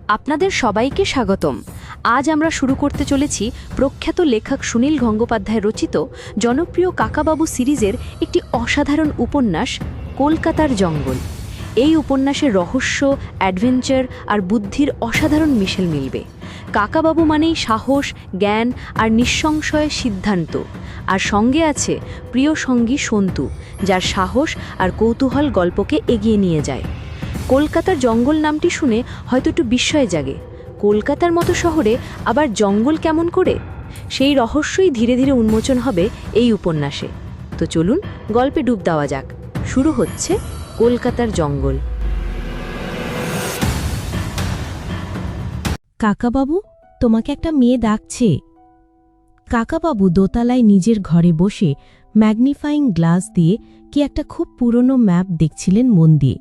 আপনাদের সবাইকে স্বাগতম। আজ আমরা শুরু করতে চলেছি প্রখ্যাত লেখক সুনীল গঙ্গোপাধ্যায় রচিত জনপ্রিয় কাকাবাবু সিরিজের একটি অসাধারণ উপন্যাস কলকাতার জঙ্গল। এই উপন্যাসের রহস্য, অ্যাডভেঞ্চার আর বুদ্ধির অসাধারণ মিশেল মিলবে। কাকাবাবু মানেই সাহস, জ্ঞান আর নিঃসংশয় সিদ্ধান্ত। আর সঙ্গে আছে প্রিয় সঙ্গী সন্তু, যার সাহস আর কৌতূহল গল্পকে এগিয়ে নিয়ে যায়। কলকাতার জঙ্গল নামটি শুনে হয়তো একটু বিস্ময় জাগে। কলকাতার মতো শহরে আবার জঙ্গল কেমন করে? সেই রহস্যই ধীরে ধীরে উন্মোচন হবে এই উপন্যাসে। তো চলুন গল্পে ডুব দেওয়া যাক। শুরু হচ্ছে কলকাতার জঙ্গল। কাকাবাবু, তোমাকে একটা মেয়ে ডাকছে। কাকাবাবু দোতলায় নিজের ঘরে বসে ম্যাগনিফাইং গ্লাস দিয়ে কি একটা খুব পুরনো ম্যাপ দেখছিলেন মন দিয়ে।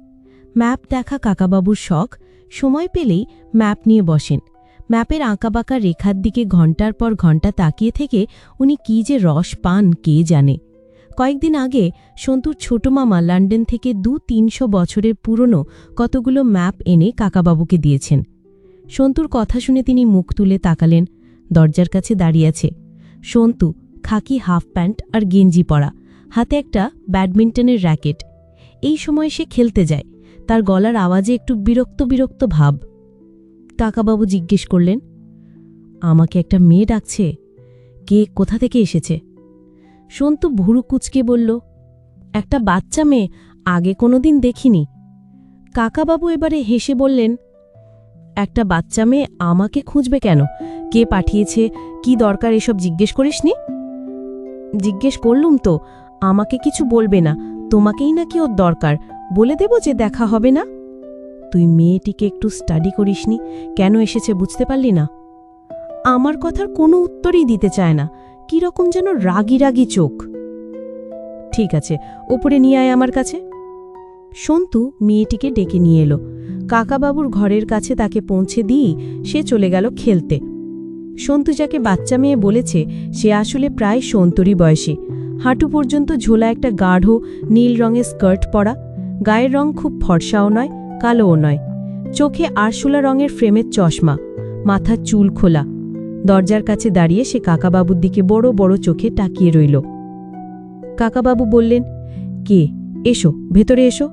ম্যাপ দেখা কাকাবাবুর শখ। সময় পেলেই ম্যাপ নিয়ে বসেন। ম্যাপের আঁকাবাঁকা রেখার দিকে ঘণ্টার পর ঘণ্টা তাকিয়ে থেকে উনি কী যে রস পান কে জানে। কয়েকদিন আগে সন্তুর ছোট মামা লন্ডন থেকে 200-300 বছরের পুরনো কতগুলো ম্যাপ এনে কাকাবাবুকে দিয়েছেন। সন্তুর কথা শুনে তিনি মুখ তুলে তাকালেন। দরজার কাছে দাঁড়িয়ে আছে সন্তু, খাকি হাফ প্যান্ট আর গেঞ্জি পরা, হাতে একটা ব্যাডমিন্টনের র্যাকেট। এই সময় সে খেলতে যায়। তার গলার আওয়াজে একটু বিরক্ত বিরক্ত ভাব। কাকাবাবু জিজ্ঞেস করলেন, আমাকে একটা মেয়ে ডাকছে? কে, কোথা থেকে এসেছে? সন্তু ভুরু কুচকে বলল, একটা বাচ্চা মেয়ে, আগে কোনোদিন দেখিনি। কাকাবাবু এবারে হেসে বললেন, একটা বাচ্চা মেয়ে আমাকে খুঁজবে কেন? কে পাঠিয়েছে, কি দরকার এসব জিজ্ঞেস করিসনি? জিজ্ঞেস করলুম তো। আমাকে কিছু বলবে না, তোমাকেই নাকি ওর দরকার। বলে দেব যে দেখা হবে না? তুই মেয়েটিকে একটু স্টাডি করিসনি? কেন এসেছে বুঝতে পারলি না? আমার কথার কোনো উত্তরই দিতে চায় না, কিরকম যেন রাগি রাগি চোখ। ঠিক আছে, ওপরে নিয়ে আয় আমার কাছে। সন্তু মেয়েটিকে ডেকে নিয়ে এলো। কাকাবাবুর ঘরের কাছে তাকে পৌঁছে দিয়ে সে চলে গেল খেলতে। সন্তু যাকে বাচ্চা মেয়ে বলেছে সে আসলে প্রায় সন্তুরই বয়সী। হাঁটু পর্যন্ত ঝোলা একটা গাঢ় নীল রঙের স্কার্ট পরা। গায়ের রং খুব ফর্সাও নয়, কালোও নয়। চোখে আরশোলা রঙের ফ্রেমের চশমা, মাথার চুল খোলা। দরজার কাছে দাঁড়িয়ে সে কাকাবাবুর দিকে বড় বড় চোখে তাকিয়ে রইল। কাকাবাবু বললেন, কে? এসো, ভেতরে এসো।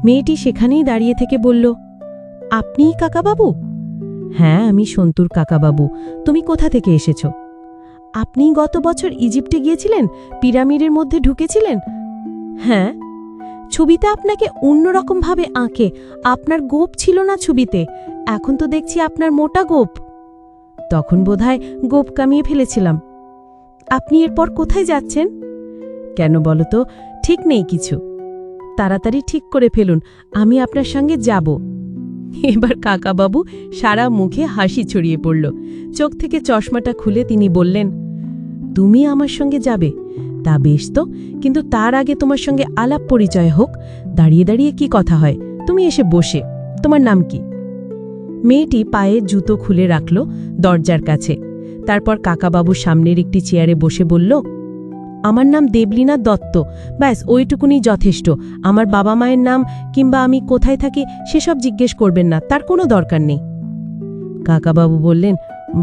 মেয়েটি সেখানেই দাঁড়িয়ে থেকে বলল, আপনিই কাকাবাবু? হ্যাঁ, আমি সন্তুর কাকাবাবু। তুমি কোথা থেকে এসেছ? আপনি গত বছর ইজিপ্টে গিয়েছিলেন, পিরামিডের মধ্যে ঢুকেছিলেন। হ্যাঁ। ছবিতে আপনাকে অন্যরকমভাবে আঁকে। আপনার গোপ ছিল না ছবিতে, এখন তো দেখছি আপনার মোটা গোপ। তখন বোধহয় গোপ কামিয়ে ফেলেছিলাম। আপনি এরপর কোথায় যাচ্ছেন? কেন বলো তো? ঠিক নেই কিছু। তাড়াতাড়ি ঠিক করে ফেলুন, আমি আপনার সঙ্গে যাব। এবার কাকাবাবু সারা মুখে হাসি ছড়িয়ে পড়ল। চোখ থেকে চশমাটা খুলে তিনি বললেন, তুমি আমার সঙ্গে যাবে? তা বেশ তো, কিন্তু তার আগে তোমার সঙ্গে আলাপ পরিচয় হোক। দাঁড়িয়ে দাঁড়িয়ে কি কথা হয়? তুমি এসে বসে। তোমার নাম কি? মেয়েটি পায়ে জুতো খুলে রাখল দরজার কাছে। তারপর কাকাবাবুর সামনের একটি চেয়ারে বসে বলল, আমার নাম দেবলীনা দত্ত। ব্যাস, ওইটুকুনি যথেষ্ট। আমার বাবা মায়ের নাম কিংবা আমি কোথায় থাকি সেসব জিজ্ঞেস করবেন না, তার কোনো দরকার নেই। কাকাবাবু বললেন,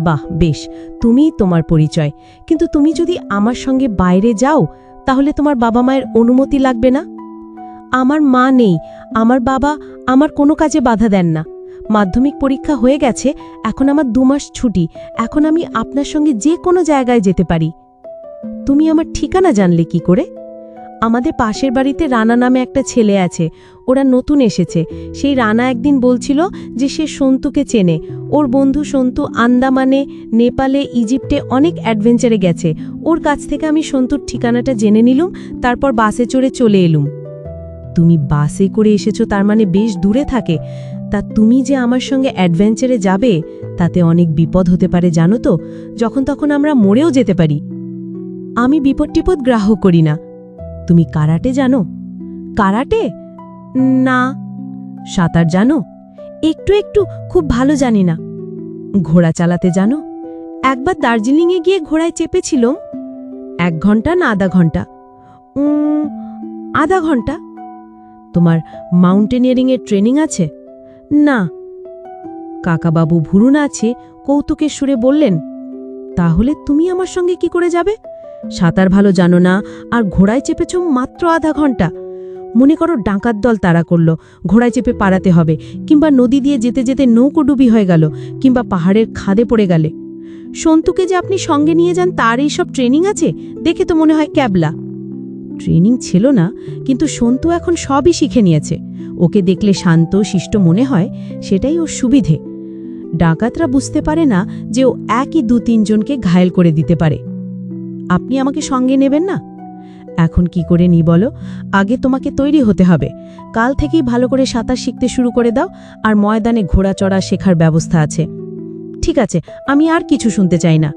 বাহ, বেশ, তুমিই তোমার পরিচয়। কিন্তু তুমি যদি আমার সঙ্গে বাইরে যাও তাহলে তোমার বাবা মায়ের অনুমতি লাগবে না? আমার মা নেই, আমার বাবা আমার কোনো কাজে বাধা দেন না। মাধ্যমিক পরীক্ষা হয়ে গেছে, এখন আমার 2 মাস ছুটি। এখন আমি আপনার সঙ্গে যে কোনো জায়গায় যেতে পারি। তুমি আমার ঠিকানা জানলে কি করে? আমাদের পাশের বাড়িতে রানা নামে একটা ছেলে আছে, ওরা নতুন এসেছে। সেই রানা একদিন বলছিল যে সে সন্তুকে চেনে। ওর বন্ধু সন্তু আন্দামানে, নেপালে, ইজিপ্টে অনেক অ্যাডভেঞ্চারে গেছে। ওর কাছ থেকে আমি সন্তুর ঠিকানাটা জেনে নিলুম, তারপর বাসে চড়ে চলে এলুম। তুমি বাসে করে এসেছো, তার মানে বেশ দূরে থাকে। তা তুমি যে আমার সঙ্গে অ্যাডভেঞ্চারে যাবে তাতে অনেক বিপদ হতে পারে জানো তো। যখন তখন আমরা মরেও যেতে পারি। আমি বিপদ টিপদ গ্রাহ্য করি না। তুমি কারাটে জানো? কারাটে? না। সাঁতার জানো? একটু একটু, খুব ভালো জানি না। ঘোড়া চালাতে জানো? একবার দার্জিলিংয়ে গিয়ে ঘোড়ায় চেপেছিলাম। 1 ঘন্টা না আধা ঘন্টা? আধা ঘন্টা। তোমার মাউন্টেনিয়ারিংয়ের ট্রেনিং আছে? না। কাকাবাবু ভুরু নাচে কৌতুকের সুরে বললেন, তাহলে তুমি আমার সঙ্গে কি করে যাবে? সাঁতার ভালো জানো না, আর ঘোড়ায় চেপেছ মাত্র আধা ঘন্টা। মনে করো ডাকাত দল তাড়া করল, ঘোড়ায় চেপে পারাতে হবে, কিংবা নদী দিয়ে যেতে যেতে নৌকোডুবি হয়ে গেল, কিংবা পাহাড়ের খাদে পড়ে গেলে। সন্তুকে যে আপনি সঙ্গে নিয়ে যান তার এইসব ট্রেনিং আছে? দেখে তো মনে হয় ক্যাবলা। ট্রেনিং ছিল না, কিন্তু সন্তু এখন সবই শিখে নিয়েছে। ওকে দেখলে শান্ত শিষ্ট মনে হয়, সেটাই ওর সুবিধে। ডাকাতরা বুঝতে পারে না যে ও একই 2-3 জনকে ঘায়েল করে দিতে পারে। আপনি আমাকে সঙ্গে নেবেন না? এখন কি করে নি বলো? আগে তোমাকে তৈরি হতে হবে। কাল থেকেই ভালো করে সাঁতার শিখতে শুরু করে দাও, আর ময়দানে ঘোড়া চড়া শেখার ব্যবস্থা আছে। ঠিক আছে, আমি আর কিছু শুনতে চাই না।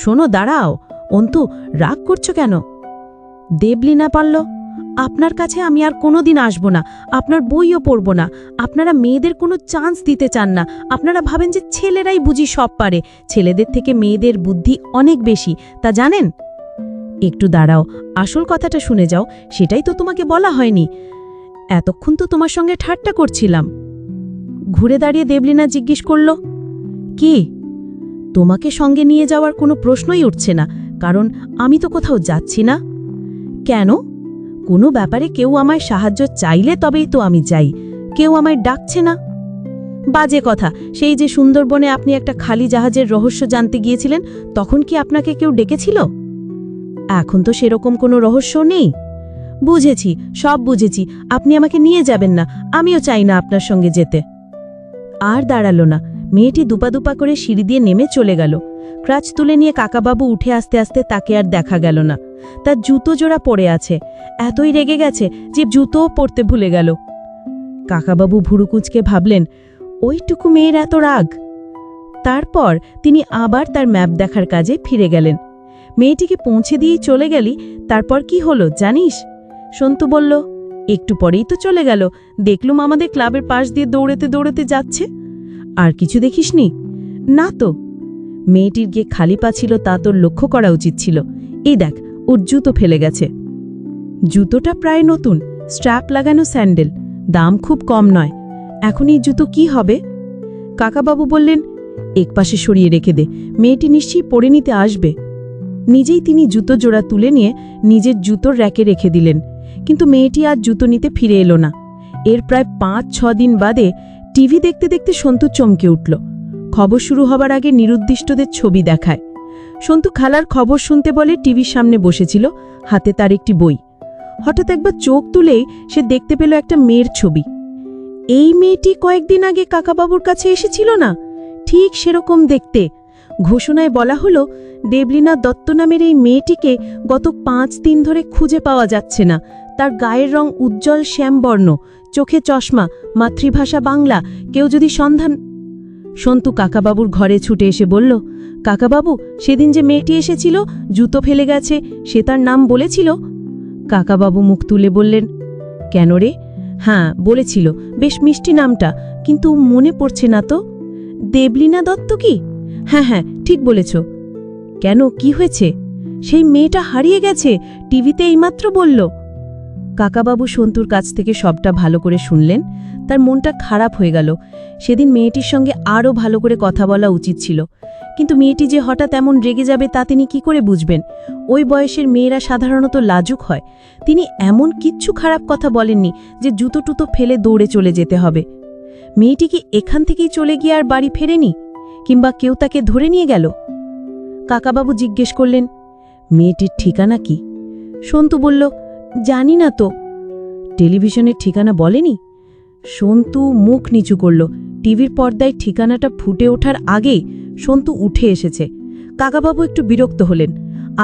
শোনো, দাঁড়াও। অন্তু, রাগ করছো কেন? দেবলীনা পারল, আপনার কাছে আমি আর কোনোদিন আসব না, আপনার বইও পড়ব না। আপনারা মেয়েদের কোনো চান্স দিতে চান না। আপনারা ভাবেন যে ছেলেরাই বুঝি সব পারে। ছেলেদের থেকে মেয়েদের বুদ্ধি অনেক বেশি, তা জানেন? একটু দাঁড়াও, আসল কথাটা শুনে যাও। সেটাই তো তোমাকে বলা হয়নি। এতক্ষণ তো তোমার সঙ্গে ঠাট্টা করছিলাম। ঘুরে দাঁড়িয়ে দেবলীনা জিজ্ঞেস করল, কি? তোমাকে সঙ্গে নিয়ে যাওয়ার কোনো প্রশ্নই উঠছে না, কারণ আমি তো কোথাও যাচ্ছি না। কেন? কোনো ব্যাপারে কেউ আমায় সাহায্য চাইলে তবেই তো আমি যাই, কেউ আমায় ডাকছে না। বাজে কথা। সেই যে সুন্দরবনে আপনি একটা খালি জাহাজের রহস্য জানতে গিয়েছিলেন, তখন কি আপনাকে কেউ ডেকেছিল? এখন তো সেরকম কোনো রহস্য নেই। বুঝেছি, সব বুঝেছি। আপনি আমাকে নিয়ে যাবেন না, আমিও চাই না আপনার সঙ্গে যেতে। আর দাঁড়ালো না। মেয়েটি দুপা দুপা করে সিঁড়ি দিয়ে নেমে চলে গেল। ক্রাচ তুলে নিয়ে কাকাবাবু উঠে আসতে আসতে তাকে আর দেখা গেল না। তার জুতো জোড়া পড়ে আছে। এতই রেগে গেছে যে জুতোও পরতে ভুলে গেল। কাকাবাবু ভুরু কুঁচকে ভাবলেন, ওইটুকু মেয়ের এত রাগ। তারপর তিনি আবার তার ম্যাপ দেখার কাজে ফিরে গেলেন। মেয়েটিকে পৌঁছে দিয়েই চলে গেলি। তারপর কি হলো জানিস? সন্তু বলল, একটু পরেই তো চলে গেল। দেখলুম আমাদের ক্লাবের পাশ দিয়ে দৌড়েতে দৌড়েতে যাচ্ছে। আর কিছু দেখিসনি? না তো। মেয়েটির গিয়ে খালি পা ছিল, তা তোর লক্ষ্য করা উচিত ছিল। এই দেখ, ওর জুতো ফেলে গেছে। জুতোটা প্রায় নতুন, স্ট্র্যাপ লাগানো স্যান্ডেল, দাম খুব কম নয়। এখন এই জুতো কি হবে? কাকাবাবু বললেন, একপাশে সরিয়ে রেখে দে, মেয়েটি নিশ্চয়ই পরে নিতে আসবে। নিজেই তিনি জুতো জোড়া তুলে নিয়ে নিজের জুতোর র্যাকে রেখে দিলেন। কিন্তু মেয়েটি আর জুতো নিতে ফিরে এলো না। এর প্রায় 5-6 দিন বাদে টিভি দেখতে দেখতে সন্তু চমকে উঠল। খবর শুরু হবার আগে নিরুদ্দিষ্টদের ছবি দেখায়। সন্তু খালার খবর শুনতে বলে টিভির সামনে বসেছিল, হাতে তার একটি বই। হঠাৎ একবার চোখ তুলেই সে দেখতে পেল একটা মেয়ের ছবি। এই মেয়েটি কয়েকদিন আগে কাকাবাবুর কাছে এসেছিল না? ঠিক সেরকম দেখতে। ঘোষণায় বলা হলো, দেবলীনা দত্ত নামের এই মেয়েটিকে গত 5 দিন ধরে খুঁজে পাওয়া যাচ্ছে না। তার গায়ের রং উজ্জ্বল শ্যামবর্ণ, চোখে চশমা, মাতৃভাষা বাংলা। কেউ যদি সন্ধান। সন্তু কাকাবাবুর ঘরে ছুটে এসে বলল, কাকাবাবু, সেদিন যে মেয়েটি এসেছিল, জুতো ফেলে গেছে, সে তার নাম বলেছিল? কাকাবাবু মুখ তুলে বললেন, কেন রে? হ্যাঁ বলেছিল, বেশ মিষ্টি নামটা, কিন্তু মনে পড়ছে না তো। দেবলীনা দত্ত কি? হ্যাঁ হ্যাঁ, ঠিক বলেছ। কেন, কি হয়েছে? সেই মেয়েটা হারিয়ে গেছে, টিভিতে এইমাত্র বলল। কাকাবাবু সন্তুর কাছ থেকে সবটা ভালো করে শুনলেন। তার মনটা খারাপ হয়ে গেল। সেদিন মেয়েটির সঙ্গে আরও ভালো করে কথা বলা উচিত ছিল। কিন্তু মেয়েটি যে হঠাৎ এমন রেগে যাবে তা তিনি কি করে বুঝবেন? ওই বয়সের মেয়েরা সাধারণত লাজুক হয়। তিনি এমন কিচ্ছু খারাপ কথা বলেননি যে জুতো টুতো ফেলে দৌড়ে চলে যেতে হবে। মেয়েটি কি এখান থেকেই চলে গিয়ে আর বাড়ি ফেরেনি? কিংবা কেউ তাকে ধরে নিয়ে গেল? কাকাবাবু জিজ্ঞেস করলেন, মেয়েটির ঠিকানা কি? সন্তু বলল, জানি না তো। টেলিভিশনের ঠিকানা বলেনি? সন্তু মুখ নিচু করল। টিভির পর্দায় ঠিকানাটা ফুটে ওঠার আগেই সন্তু উঠে এসেছে। কাকাবাবু একটু বিরক্ত হলেন।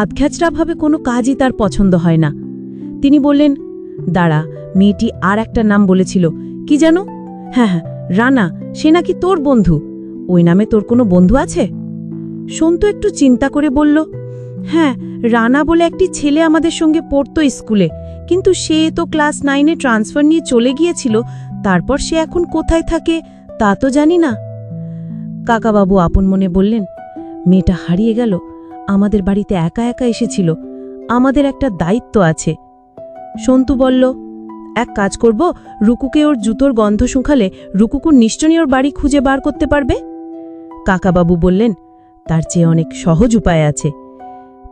আধখ্যাচড়াভাবে কোনো কাজই তার পছন্দ হয় না। তিনি বললেন, দাঁড়া, মেয়েটি আর একটা নাম বলেছিল, কি জানো? হ্যাঁ হ্যাঁ, রানা। সে নাকি তোর বন্ধু। ওই নামে তোর কোনো বন্ধু আছে? সন্তু একটু চিন্তা করে বলল, হ্যাঁ, রানা বলে একটি ছেলে আমাদের সঙ্গে পড়তো স্কুলে, কিন্তু সে তো ক্লাস 9-এ ট্রান্সফার নিয়ে চলে গিয়েছিল। তারপর সে এখন কোথায় থাকে তা তো জানি না। কাকাবাবু আপন মনে বললেন, মেয়েটা হারিয়ে গেল, আমাদের বাড়িতে একা একা এসেছিল, আমাদের একটা দায়িত্ব আছে। সন্তু বলল, এক কাজ করব, রুকুকে ওর জুতোর গন্ধ শুঁকালে রুকুকুর নিশ্চয়ই ওর বাড়ি খুঁজে বার করতে পারবে। কাকাবাবু বললেন, তার চেয়ে অনেক সহজ উপায় আছে।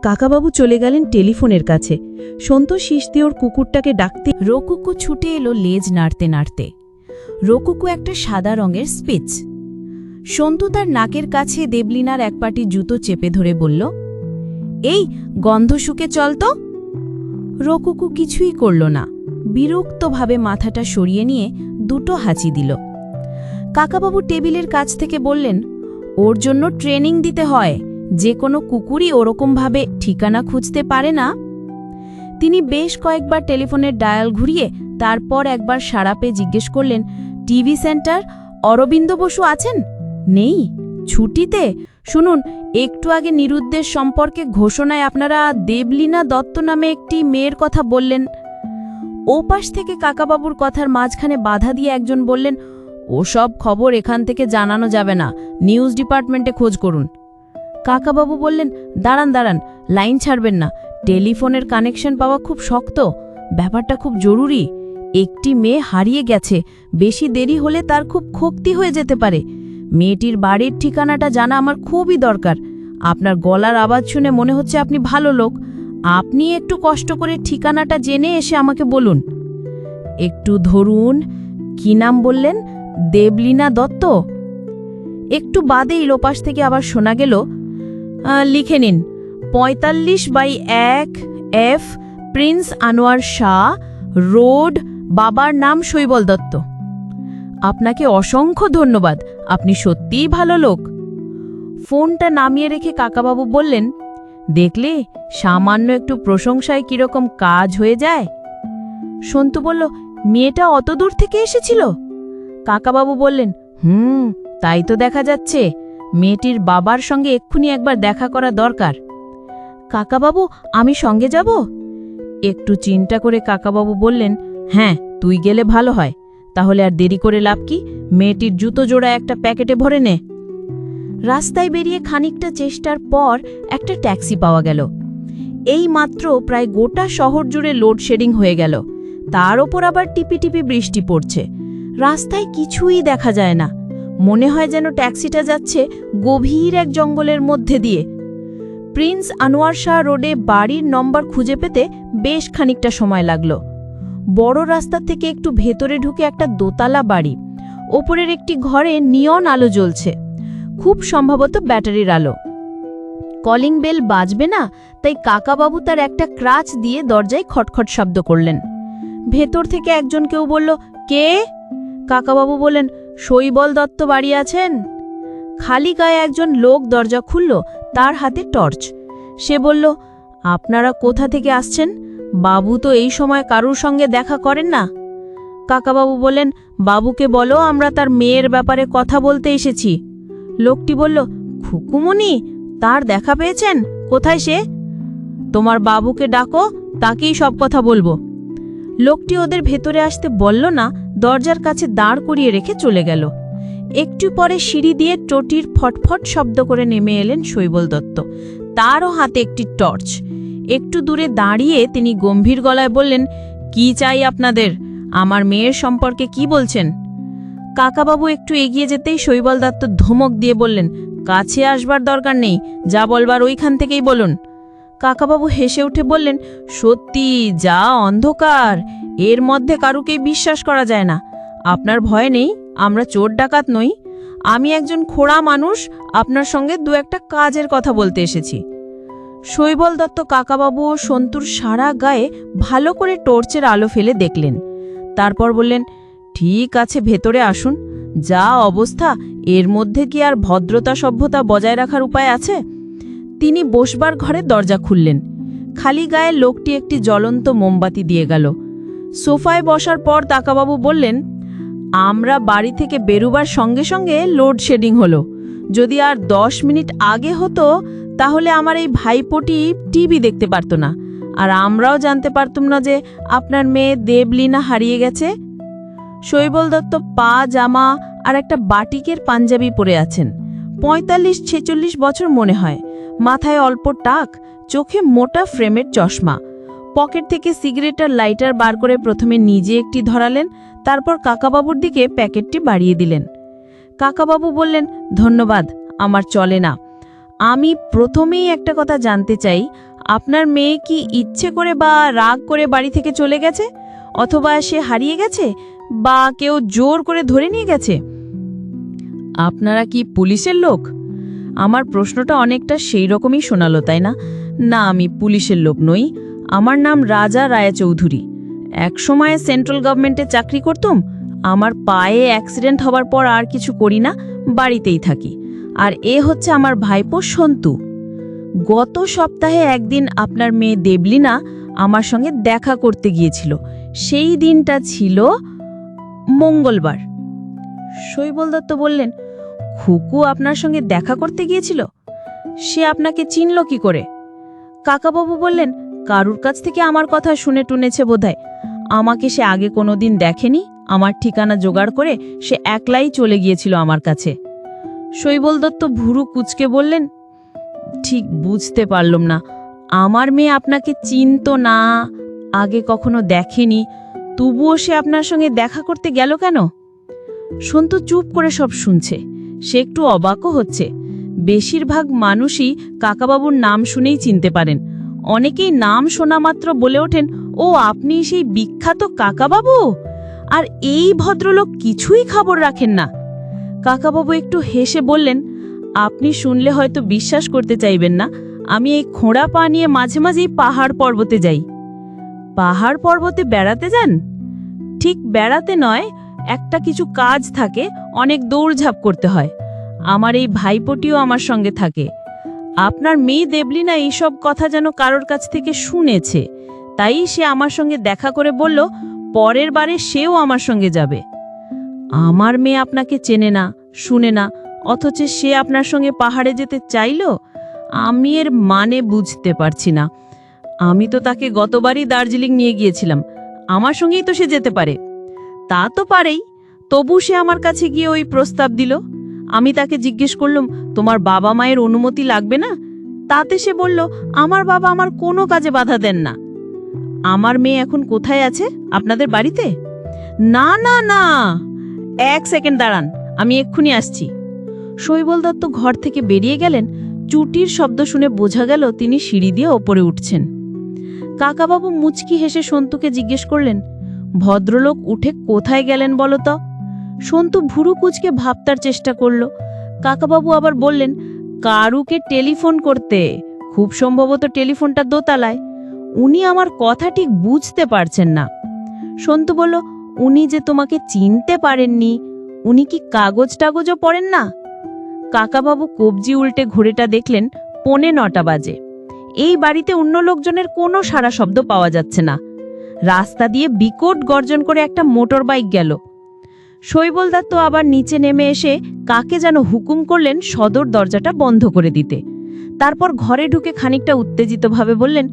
কাকাবাবু চলে গেলেন টেলিফোনের কাছে। সন্তু শীষ দিয়ে ওর কুকুরটাকে ডাকতে রকুকু ছুটে এলো লেজ নাড়তে নাড়তে। রকুকু একটা সাদা রঙের স্পিচ। সন্তু তার নাকের কাছে দেবলিনার এক পাটি জুতো চেপে ধরে বলল, এই গন্ধ শুকে চল তো। রকুকু কিছুই করল না, বিরক্তভাবে মাথাটা সরিয়ে নিয়ে দুটো হাঁচি দিল। কাকাবাবু টেবিলের কাছ থেকে বললেন, ওর জন্য ট্রেনিং দিতে হয়, যে কোনো কুকুরই ওরকমভাবে ঠিকানা খুঁজতে পারে না। তিনি বেশ কয়েকবার টেলিফোনের ডায়াল ঘুরিয়ে তারপর একবার সাড়া পেয়ে জিজ্ঞেস করলেন, টিভি সেন্টার, অরবিন্দ বসু আছেন? নেই, ছুটিতে। শুনুন, একটু আগে নিরুদ্দেশ সম্পর্কে ঘোষণায় আপনারা দেবলীনা দত্ত নামে একটি মেয়ের কথা বললেন। ওপাশ থেকে কাকাবাবুর কথার মাঝখানে বাধা দিয়ে একজন বললেন, ওসব খবর এখান থেকে জানানো যাবে না, নিউজ ডিপার্টমেন্টে খোঁজ করুন। কাকাবাবু বললেন, দাঁড়ান দাঁড়ান, লাইন ছাড়বেন না, টেলিফোনের কানেকশন পাওয়া খুব শক্ত, ব্যাপারটা খুব জরুরি। একটি মেয়ে হারিয়ে গেছে, বেশি দেরি হলে তার খুব ক্ষতি হয়ে যেতে পারে। মেয়েটির বাড়ির ঠিকানাটা জানা আমার খুবই দরকার। আপনার গলার আওয়াজ শুনে মনে হচ্ছে আপনি ভালো লোক, আপনি একটু কষ্ট করে ঠিকানাটা জেনে এসে আমাকে বলুন। একটু ধরুন, কি নাম বললেন? দেবলীনা দত্ত। একটু বাদেই লোপাশ থেকে আবার শোনা গেল, লিখে নিন, 45/1 F Prince Anwar Shah road, বাবার নাম শৈবল দত্ত। আপনাকে অসংখ্য ধন্যবাদ, আপনি সত্যিই ভালো লোক। ফোনটা নামিয়ে রেখে কাকাবাবু বললেন, দেখলে সামান্য একটু প্রশংসায় কিরকম কাজ হয়ে যায়। সন্তু বলল, মেয়েটা অত দূর থেকে এসেছিল? কাকাবাবু বললেন, তাই তো দেখা যাচ্ছে। মেয়েটির বাবার সঙ্গে এক্ষুনি একবার দেখা করা দরকার। কাকাবাবু, আমি সঙ্গে যাব? একটু চিন্তা করে কাকাবাবু বললেন, হ্যাঁ, তুই গেলে ভালো হয়। তাহলে আর দেরি করে লাভ কি, মেয়েটির জুতো জোড়া একটা প্যাকেটে ভরে নে। রাস্তায় বেরিয়ে খানিকটা চেষ্টার পর একটা ট্যাক্সি পাওয়া গেল। এই মাত্র প্রায় গোটা শহর জুড়ে লোডশেডিং হয়ে গেল, তার ওপর আবার টিপি টিপি বৃষ্টি পড়ছে। রাস্তায় কিছুই দেখা যায় না, মনে হয় যেন ট্যাক্সিটা যাচ্ছে গভীর এক জঙ্গলের মধ্যে দিয়ে। প্রিন্স আনোয়ার শাহ রোডে বাড়ির নম্বর খুঁজে পেতে বেশ খানিকটা সময় লাগল। বড় রাস্তা থেকে একটু ভেতরে ঢুকে একটা দোতলা বাড়ি, ওপরের একটি ঘরে নিয়ন আলো জ্বলছে, খুব সম্ভবত ব্যাটারির আলো। কলিং বেল বাজবে না, তাই কাকাবাবু তার একটা ক্রাচ দিয়ে দরজায় খটখট শব্দ করলেন। ভেতর থেকে একজন কেউ বলল, কে? কাকাবাবু বললেন, শৈবল দত্ত বাড়ি আছেন? খালি গায়ে একজন লোক দরজা খুলল, তার হাতে টর্চ। সে বলল, আপনারা কোথা থেকে আসছেন? বাবু তো এই সময় কারুর সঙ্গে দেখা করেন না। কাকাবাবু বললেন, বাবুকে বলো আমরা তার মেয়ের ব্যাপারে কথা বলতে এসেছি। লোকটি বলল, খুকুমণি, তার দেখা পেয়েছেন? কোথায় সে? তোমার বাবুকে ডাকো, তাকেই সব কথা বলবো। লোকটি ওদের ভেতরে আসতে বলল না, দরজার কাছে দাঁড় করিয়ে রেখে চলে গেল। একটু পরে সিঁড়ি দিয়ে টটির ফটফট শব্দ করে নেমে এলেন শৈবল দত্ত, তারও হাতে একটি টর্চ। একটু দূরে দাঁড়িয়ে তিনি গম্ভীর গলায় বললেন, কি চাই আপনাদের? আমার মেয়ের সম্পর্কে কি বলছেন? কাকাবাবু একটু এগিয়ে যেতেই শৈবল দত্ত ধমক দিয়ে বললেন, কাছে আসবার দরকার নেই, যা বলবার ওইখান থেকেই বলুন। কাকাবাবু হেসে উঠে বললেন, সত্যি যা অন্ধকার, এর মধ্যে কারুকেই বিশ্বাস করা যায় না। আপনার ভয় নেই, আমরা চোর ডাকাত নই। আমি একজন খোড়া মানুষ, আপনার সঙ্গে দু একটা কাজের কথা বলতে এসেছি। শৈবল দত্ত কাকাবাবু ও সন্তুর সারা গায়ে ভালো করে টর্চের আলো ফেলে দেখলেন, তারপর বললেন, ঠিক আছে, ভেতরে আসুন। যা অবস্থা, এর মধ্যে কি আর ভদ্রতা সভ্যতা বজায় রাখার উপায় আছে? তিনি বসবার ঘরে দরজা খুললেন। খালি গায়ে লোকটি একটি জ্বলন্ত মোমবাতি দিয়ে গেল। সোফায় বসার পর কাকাবাবু বললেন, আমরা বাড়ি থেকে বেরুবার সঙ্গে সঙ্গে লোডশেডিং হলো। যদি আর 10 মিনিট আগে হতো তাহলে আমার এই ভাইপোটি টিভি দেখতে পারত না, আর আমরাও জানতে পারতুম না যে আপনার মেয়ে দেবলীনা হারিয়ে গেছে। শৈবল দত্ত পা জামা আর একটা বাটিকের পাঞ্জাবি পরে আছেন। 45-46 বছর মনে হয়, মাথায় অল্প টাক, চোখে মোটা ফ্রেমের চশমা। পকেট থেকে সিগারেট আর লাইটার বার করে প্রথমে নিজে একটি ধরালেন, তারপর কাকাবাবুর দিকে প্যাকেটটি বাড়িয়ে দিলেন। কাকাবাবু বললেন, ধন্যবাদ, আমার চলে না। আমি প্রথমেই একটা কথা জানতে চাই, আপনার মেয়ে কি ইচ্ছে করে বা রাগ করে বাড়ি থেকে চলে গেছে, অথবা সে হারিয়ে গেছে, বা কেউ জোর করে ধরে নিয়ে গেছে? আপনারা কি পুলিশের লোক? আমার প্রশ্নটা অনেকটা সেই রকমই শোনালো, তাই না? না, আমি পুলিশের লোক নই। আমার নাম রাজা রায়চৌধুরী। একসময় সেন্ট্রাল গভর্নমেন্টে চাকরি করতাম। আমার পায়ে অ্যাক্সিডেন্ট হবার পর আর কিছু করি না, বাড়িতেই থাকি। আর এ হচ্ছে আমার ভাইপো সন্তু। গত সপ্তাহে একদিন আপনার মেয়ে দেবলীনা আমার সঙ্গে দেখা করতে গিয়েছিল। সেই দিনটা ছিল মঙ্গলবার। শৈবল দত্ত বললেন, খুকু আপনার সঙ্গে দেখা করতে গিয়েছিল? সে আপনাকে চিনল কি করে? কাকাবাবু বললেন, কারুর কাছ থেকে আমার কথা শুনে টুনেছে বোধহয়। আমাকে সে আগে কোনোদিন দেখেনি। আমার ঠিকানা জোগাড় করে সে একলাই চলে গিয়েছিল আমার কাছে। শৈবল দত্ত ভুরু কুঁচকে বললেন, ঠিক বুঝতে পারলাম না। আমার মেয়ে আপনাকে চিনতো না, আগে কখনো দেখেনি, তবুও সে আপনার সঙ্গে দেখা করতে গেল কেন? সন্তু চুপ করে সব শুনছে। সে একটু অবাকও হচ্ছে। বেশিরভাগ মানুষই কাকাবাবুর নাম শুনেই চিনতে পারেন। অনেকেই নাম শোনা মাত্র বলে ওঠেন, ও আপনি সেই বিখ্যাত কাকাবাবু? আর এই ভদ্রলোক কিছুই খবর রাখেন না। কাকাবাবু একটু হেসে বললেন, আপনি শুনলে হয়তো বিশ্বাস করতে চাইবেন না, আমি এই খোঁড়া পা নিয়ে মাঝে মাঝেই পাহাড় পর্বতে যাই। পাহাড় পর্বতে বেড়াতে যান? ঠিক বেড়াতে নয়, একটা কিছু কাজ থাকে, অনেক দৌড়ঝাঁপ করতে হয়। আমার এই ভাইপোটিও আমার সঙ্গে থাকে। আপনার মেয়ে দেবলীনা এইসব কথা যেন কারোর কাছ থেকে শুনেছে, তাই সে আমার সঙ্গে দেখা করে বলল পরের বারে সেও আমার সঙ্গে যাবে। আমার মেয়ে আপনাকে চেনে না, শুনে না, অথচ সে আপনার সঙ্গে পাহাড়ে যেতে চাইল? আমি এর মানে বুঝতে পারছি না। আমি তো তাকে গতবারই দার্জিলিং নিয়ে গিয়েছিলাম, আমার সঙ্গেই তো সে যেতে পারে। তা তো পারেই, তবু সে আমার কাছে গিয়ে ওই প্রস্তাব দিল। আমি তাকে জিজ্ঞেস করলাম, তোমার বাবা মায়ের অনুমতি লাগবে না? তাতে সে বলল, আমার বাবা আমার কোনো কাজে বাধা দেন না। আমার মেয়ে এখন কোথায় আছে? আপনাদের বাড়িতে? না না না, এক সেকেন্ড দাঁড়ান, আমি এক্ষুনি আসছি। শৈবল দত্ত ঘর থেকে বেরিয়ে গেলেন। চুটির শব্দ শুনে বোঝা গেল তিনি সিঁড়ি দিয়ে ওপরে উঠছেন। কাকাবাবু মুচকি হেসে সন্তুকে জিজ্ঞেস করলেন, ভদ্রলোক উঠে কোথায় গেলেন বলো তো? সন্তু ভুরু কুচকে ভাবতার চেষ্টা করল। কাকাবাবু আবার বললেন, কারুকে টেলিফোন করতে, খুব সম্ভবত টেলিফোনটা দোতলায়। উনি আমার কথা ঠিক বুঝতে পারছেন না। সন্তু বলল, উনি যে তোমাকে চিনতে পারেননি, উনি কি কাগজ টাগজও পড়েন না? কাকাবাবু কবজি উল্টে ঘড়িটা দেখলেন, 9:45 বাজে। এই বাড়িতে অন্য লোকজনের কোনো সারা শব্দ পাওয়া যাচ্ছে না। রাস্তা দিয়ে বিকট গর্জন করে একটা মোটর বাইক গেল। শৈবল দত্ত আবার নিচে নেমে এসে কাকে যেন হুকুম করলেন সদর দরজাটা বন্ধ করে দিতে। তারপর ঘরে ঢুকে খানিকটা উত্তেজিতভাবে বললেন,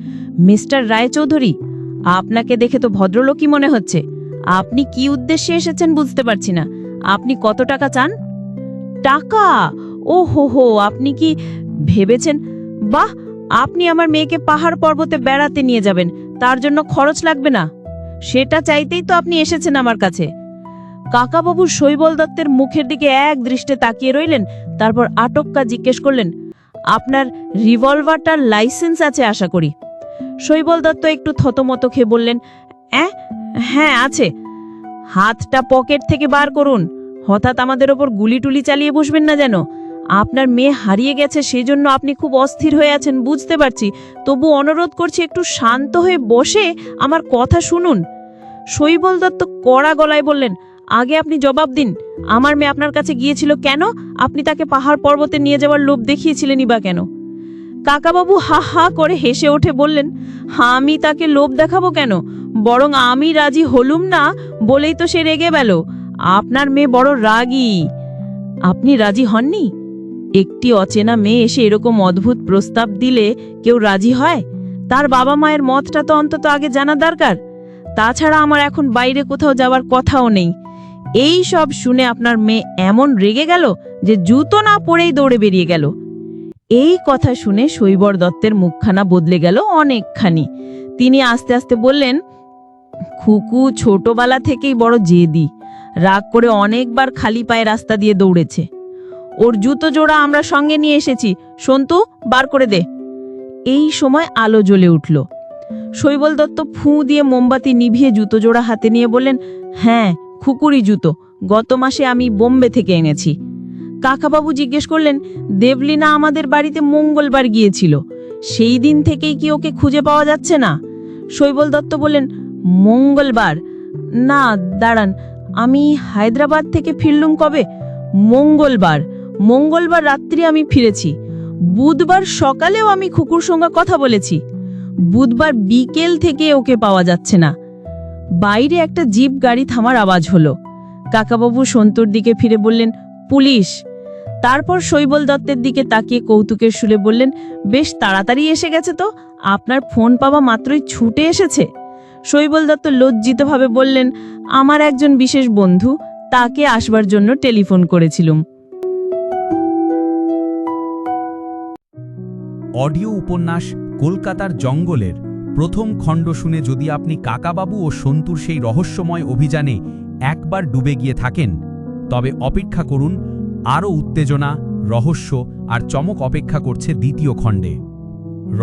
মিস্টার রায়চৌধুরী, আপনাকে দেখে তো ভদ্রলোকই মনে হচ্ছে। আপনি কি উদ্দেশ্যে এসেছেন বুঝতে পারছি না। আপনি কত টাকা চান? টাকা? ও হো হো, আপনি কি ভেবেছেন? বাহ, আপনি আমার মেয়েকে পাহাড় পর্বতে বেড়াতে নিয়ে যাবেন, তার জন্য খরচ লাগবে না? সেটা চাইতেই তো আপনি এসেছেন আমার কাছে। কাকাবাবু শৈবল দত্তের মুখের দিকে এক দৃষ্টে তাকিয়ে রইলেন। তারপর আটক্কা জিজ্ঞেস করলেন, আপনার রিভলভারটার লাইসেন্স আছে আশা করি? শৈবল দত্ত একটু থতমত খেয়ে বললেন, হ্যাঁ আছে। হাতটা পকেট থেকে বার করুন। হঠাৎ আমাদের ওপর গুলি টুলি চালিয়ে বসবেন না যেন। আপনার মেয়ে হারিয়ে গেছে, সেই জন্য আপনি খুব অস্থির হয়ে আছেন বুঝতে পারছি, তবু অনুরোধ করছি একটু শান্ত হয়ে বসে আমার কথা শুনুন। শৈবল দত্ত কড়া গলায় বললেন, আগে আপনি জবাব দিন, আমার মেয়ে আপনার কাছে গিয়েছিল কেন? আপনি তাকে পাহাড় পর্বতে নিয়ে যাওয়ার লোভ দেখিয়েছিলেনই বা কেন? কাকাবাবু হা হা করে হেসে ওঠে বললেন, আমি তাকে লোভ দেখাবো কেন? বরং আমি রাজি হলুম না বলেই তো সে রেগে গেল। আপনার মেয়ে বড় রাগী। আপনি রাজি হননি? একটি অচেনা মেয়ে এসে এরকম অদ্ভুত প্রস্তাব দিলে কেউ রাজি হয়? তার বাবা মায়ের মতটা তো অন্তত আগে জানা দরকার। তাছাড়া আমার এখন বাইরে কোথাও যাওয়ার কথাও নেই। এই সব শুনে আপনার মেয়ে এমন রেগে গেল যে জুতো না পরেই দৌড়ে বেরিয়ে গেল। এই কথা শুনে শৈবর দত্তের মুখখানা বদলে গেল অনেকখানি। তিনি আস্তে আস্তে বললেন, খুকু ছোটবেলা থেকেই বড় জেদি, রাগ করে অনেকবার খালি পায়ে রাস্তা দিয়ে দৌড়েছে। ওর জুতো জোড়া আমরা সঙ্গে নিয়ে এসেছি, সন্তু বার করে দে। এই সময় আলো জ্বলে উঠল। শৈবল দত্ত ফুঁ দিয়ে মোমবাতি নিভিয়ে জুতো জোড়া হাতে নিয়ে বললেন, হ্যাঁ, খুকুরি জুতো, গত মাসে আমি বোম্বে থেকে এনেছি। কাকাবাবু জিজ্ঞেস করলেন, দেবলীনা আমাদের বাড়িতে মঙ্গলবার গিয়েছিল, সেই দিন থেকেই কি ওকে খুঁজে পাওয়া যাচ্ছে না? শৈবল দত্ত বললেন, মঙ্গলবার না, দাঁড়ান, আমি হায়দ্রাবাদ থেকে ফিরলুম কবে? মঙ্গলবার রাত্রি আমি ফিরেছি। বুধবার সকালেও আমি খুকুর সঙ্গে কথা বলেছি। বুধবার বিকেল থেকে ওকে পাওয়া যাচ্ছে না। বাইরে একটা জিপ গাড়ি থামার আওয়াজ হলো। কাকাবাবু সন্তুর দিকে ফিরে বললেন, পুলিশ। তারপর শৈবল দত্তের দিকে তাকিয়ে কৌতুকের সুরে বললেন, বেশ তাড়াতাড়ি এসে গেছে তো, আপনার ফোন পাওয়া মাত্রই ছুটে এসেছে। শৈবল দত্ত লজ্জিতভাবে বললেন, আমার একজন বিশেষ বন্ধু, তাকে আসবার জন্য টেলিফোন করেছিলুম। অডিও উপন্যাস কলকাতার জঙ্গলের প্রথম খণ্ড শুনে যদি আপনি কাকাবাবু ও সন্তুর সেই রহস্যময় অভিযানে একবার ডুবে গিয়ে থাকেন, তবে অপেক্ষা করুন, আরও উত্তেজনা, রহস্য আর চমক অপেক্ষা করছে দ্বিতীয় খণ্ডে।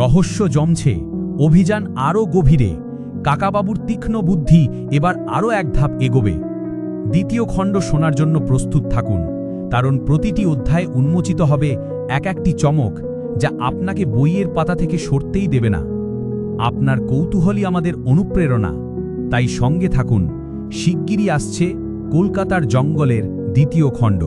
রহস্য জমছে, অভিযান আরও গভীরে, কাকাবাবুর তীক্ষ্ণ বুদ্ধি এবার আরও এক ধাপ এগোবে। দ্বিতীয় খণ্ড শোনার জন্য প্রস্তুত থাকুন, কারণ প্রতিটি অধ্যায় উন্মোচিত হবে এক একটি চমক, যা আপনাকে বইয়ের পাতা থেকে সরতেই দেবে না। আপনার কৌতূহলই আমাদের অনুপ্রেরণা, তাই সঙ্গে থাকুন। শিগগিরই আসছে কলকাতার জঙ্গলের দ্বিতীয় খণ্ড।